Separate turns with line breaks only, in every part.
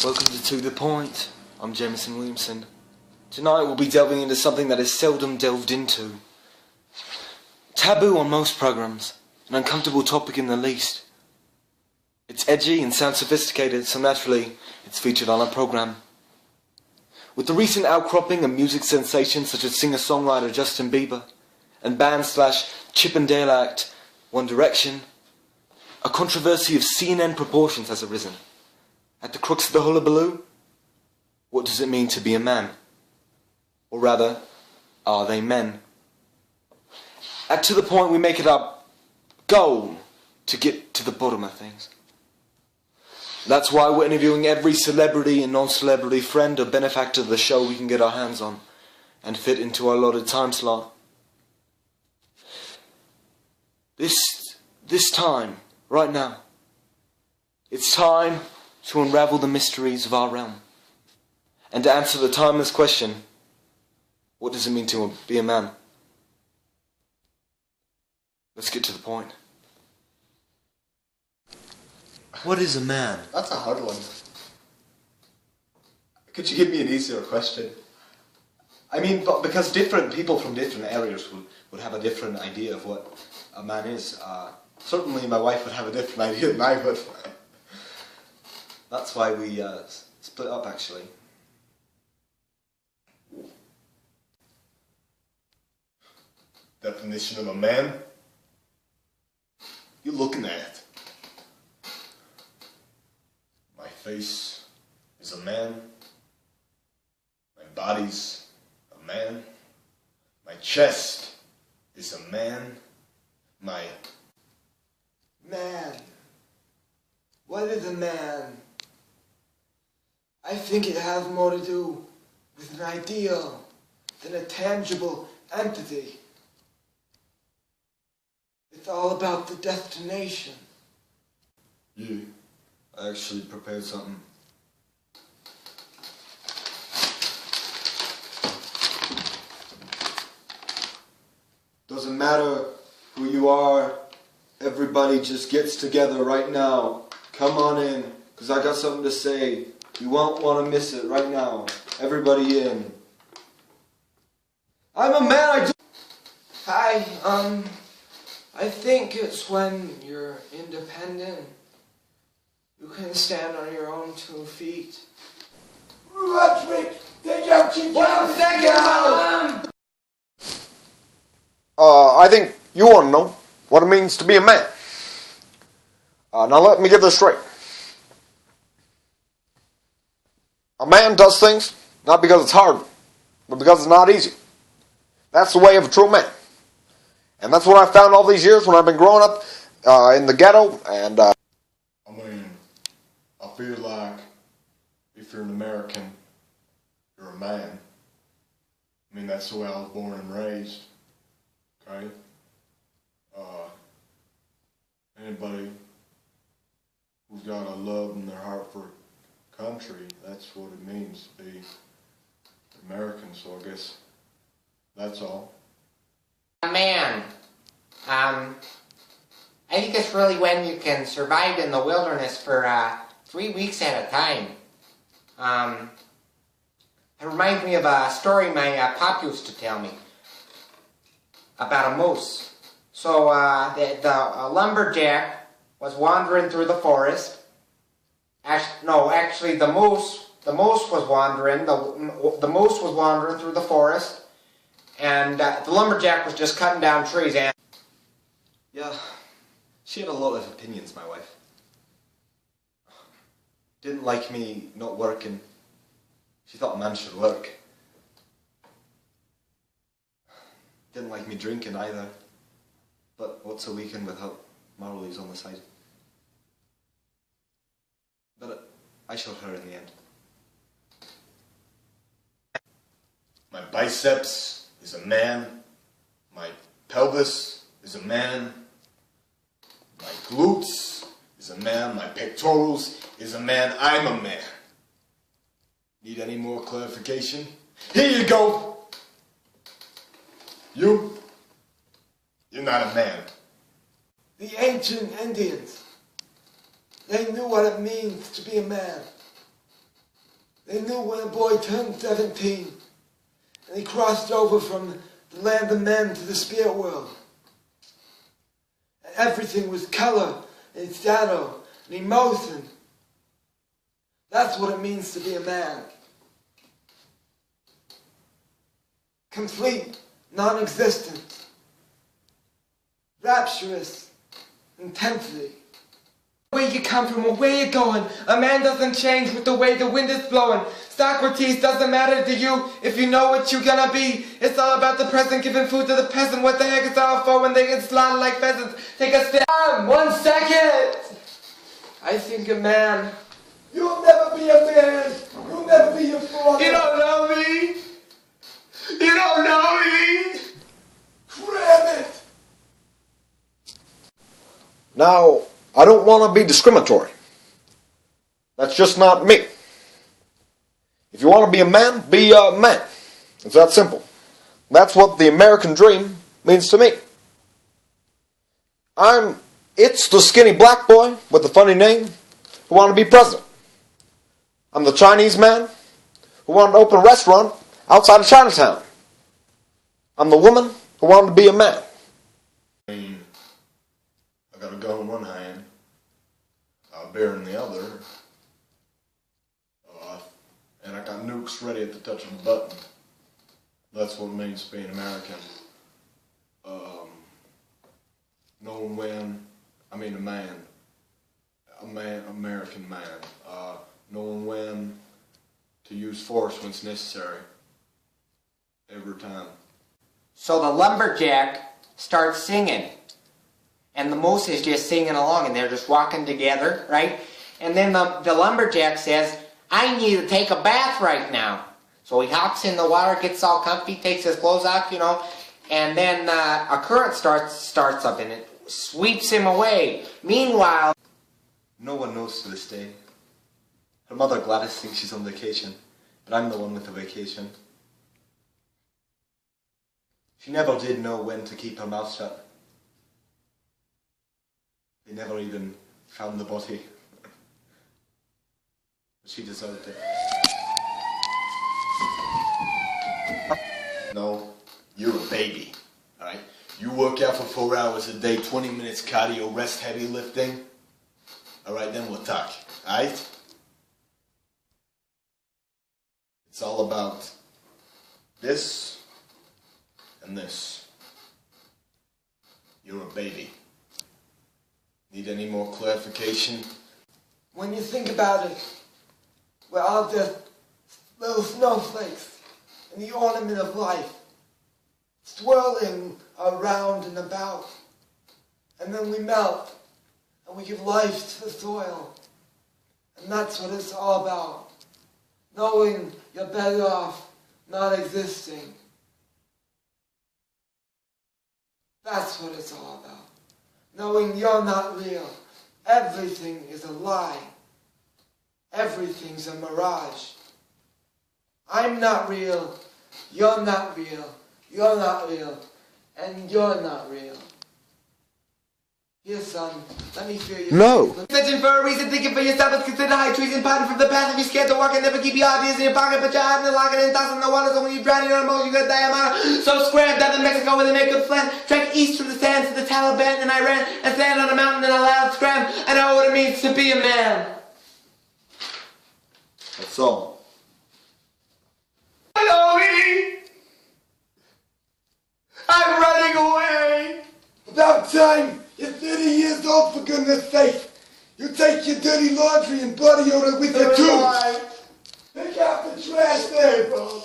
Welcome to the Point. I'm Jameson Williamson. Tonight we'll be delving into something that is seldom delved into. Taboo on most programs, an uncomfortable topic in the least. It's edgy and sounds sophisticated, so naturally it's featured on our program. With the recent outcropping of music sensations such as singer-songwriter Justin Bieber and band/Chip and Dale act One Direction, a controversy of CNN proportions has arisen. At the crux of the hullabaloo, what does it mean to be a man? Or rather, are they men? At To The Point, we make it our goal to get to the bottom of things. That's why we're interviewing every celebrity and non-celebrity friend or benefactor of the show we can get our hands on and fit into our allotted time slot. This time, right now, it's time to unravel the mysteries of our realm and to answer the timeless question, what does it mean to be a man? Let's get to the point. What is a man?
That's a hard one. Could you give me an easier question? I mean, but because different people from different areas would have a different idea of what a man is. Certainly my wife would have a different idea than I would. That's why we split up, actually. Definition of a man? You're looking at it. My face is a man. My body's a man. My chest is a man. My...
Man. What is a man? I think it has more to do with an ideal than a tangible entity. It's all about the destination.
Yeah, I actually prepared something. Doesn't matter who you are, everybody just gets together right now. Come on in, because I got something to say. You won't want to miss it right now. Everybody in. I'm a man,
Hi, I think it's when you're independent. You can stand on your own 2 feet.
I think you want to know what it means to be a man. Now let me get this straight. A man does things not because it's hard, but because it's not easy. That's the way of a true man. And that's what I found all these years when I've been growing up in the ghetto. And I mean, I feel like if you're an American, you're a man. I mean, that's the way I was born and raised. Okay? Anybody who's got a love in their heart for country, that's what it means to be American, so I guess that's all.
Man, I think it's really when you can survive in the wilderness for 3 weeks at a time. It reminds me of a story my pop used to tell me about a moose. So the lumberjack was wandering through the forest. Actually, the moose was wandering. The moose was wandering through the forest, and the lumberjack was just cutting down trees. And
Yeah, she had a lot of opinions, my wife. Didn't like me not working. She thought a man should work. Didn't like me drinking either. But what's a weekend without Marley's on the side? But I showed her in the end.
My biceps is a man. My pelvis is a man. My glutes is a man. My pectorals is a man. I'm a man. Need any more clarification? Here you go. You're not a man.
The ancient Indians, they knew what it means to be a man. They knew when a boy turned 17 and he crossed over from the land of men to the spirit world. And everything was color and shadow and emotion. That's what it means to be a man. Complete non-existence. Rapturous intensity. Where you come from or where you're going, a man doesn't change with the way the wind is blowing. Socrates, doesn't matter to you if you know what you're gonna be. It's all about the present, giving food to the peasant. What the heck is all for when they get slaughtered like pheasants? Take a step. 1 second! I think a man. You'll never be a man. You'll never be your father. You don't know me. You don't know me. Grab it.
Now, I don't want to be discriminatory. That's just not me. If you want to be a man, be a man. It's that simple. That's what the American dream means to me. It's the skinny black boy with the funny name who wanted to be president. I'm the Chinese man who wanted to open a restaurant outside of Chinatown. I'm the woman who wanted to be a man.
I got a gun in one hand, a beer in the other, and I got nukes ready at the touch of a button. That's what it means to be an American. Knowing when, I mean American man. Knowing when to use force when it's necessary. Every time.
So the lumberjack starts singing. And the moose is just singing along and they're just walking together, right? And then the lumberjack says, I need to take a bath right now. So he hops in the water, gets all comfy, takes his clothes off, you know, and then a current starts up and it sweeps him away. Meanwhile,
no one knows to this day. Her mother Gladys thinks she's on vacation, but I'm the one with the vacation. She never did know when to keep her mouth shut. They never even found the body. But she deserved it.
No, you're a baby, alright? You work out for 4 hours a day, 20 minutes cardio, rest heavy lifting. Alright, then we'll talk, alright? It's all about this and this. You're a baby. Need any more clarification?
When you think about it, we're all just little snowflakes in the ornament of life, swirling around and about. And then we melt, and we give life to the soil. And that's what it's all about. Knowing you're better off not existing. That's what it's all about. Knowing you're not real. Everything is a lie. Everything's a mirage. I'm not real. You're not real. You're not real. And you're not real. Here, son, let me feel you.
No.
Searching for a reason, thinking for yourself is considered high treason, parting from the path. If you're scared to walk and never keep your ideas in your pocket, but your heart in the locket and toss in the water. So when you drown in your emotions, you're gonna die of So scram down to Mexico where they make good flan. Trek east through the sands to the Taliban and Iran, and stand on a mountain in a loud scram. I know what it means to be a man.
That's all.
Hello, me. I'm running away. About time. You're 30 years old, for goodness sake. You take your dirty laundry and body odor with you too. Pick out the trash there, bro.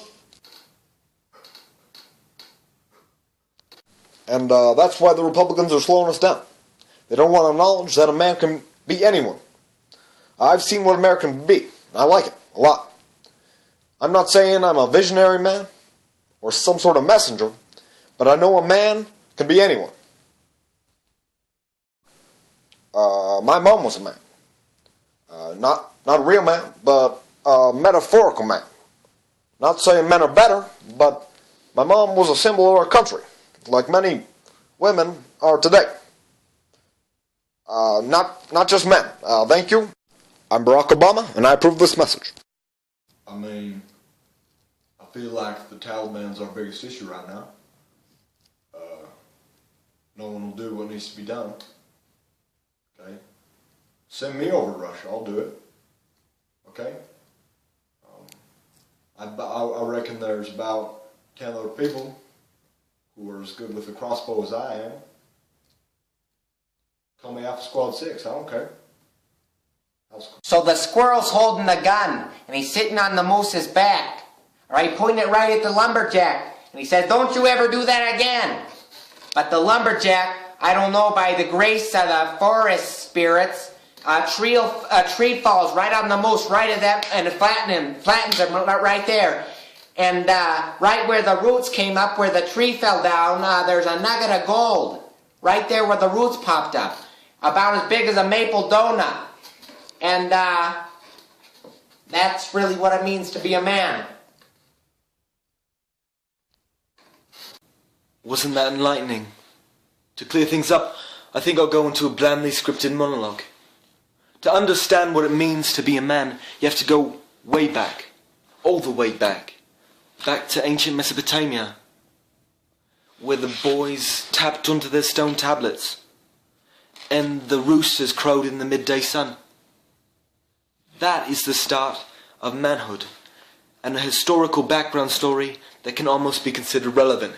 And that's why the Republicans are slowing us down. They don't want to acknowledge that a man can be anyone. I've seen what America can be. I like it a lot. I'm not saying I'm a visionary man or some sort of messenger, but I know a man can be anyone. My mom was a man. Not a real man, but a metaphorical man. Not saying men are better, but my mom was a symbol of our country, like many women are today. Not just men. Thank you. I'm Barack Obama, and I approve this message.
I mean, I feel like the Taliban's our biggest issue right now. No one will do what needs to be done. Okay? Send me over to Russia, I'll do it. Okay? I reckon there's about 10 other people who are as good with the crossbow as I am. Call me Alpha Squad 6, I don't care.
So the squirrel's holding the gun, and he's sitting on the moose's back, right, pointing it right at the lumberjack, and he says, "Don't you ever do that again." But the lumberjack, I don't know, by the grace of the forest spirits, a tree falls right on the moose, right at that, and it flattens him right there. And right where the roots came up, where the tree fell down, there's a nugget of gold, right there where the roots popped up, about as big as a maple donut. And that's really what it means to be a man.
Wasn't that enlightening? To clear things up, I think I'll go into a blandly scripted monologue. To understand what it means to be a man, you have to go way back. All the way back. Back to ancient Mesopotamia, where the boys tapped onto their stone tablets, and the roosters crowed in the midday sun. That is the start of manhood, and a historical background story that can almost be considered relevant.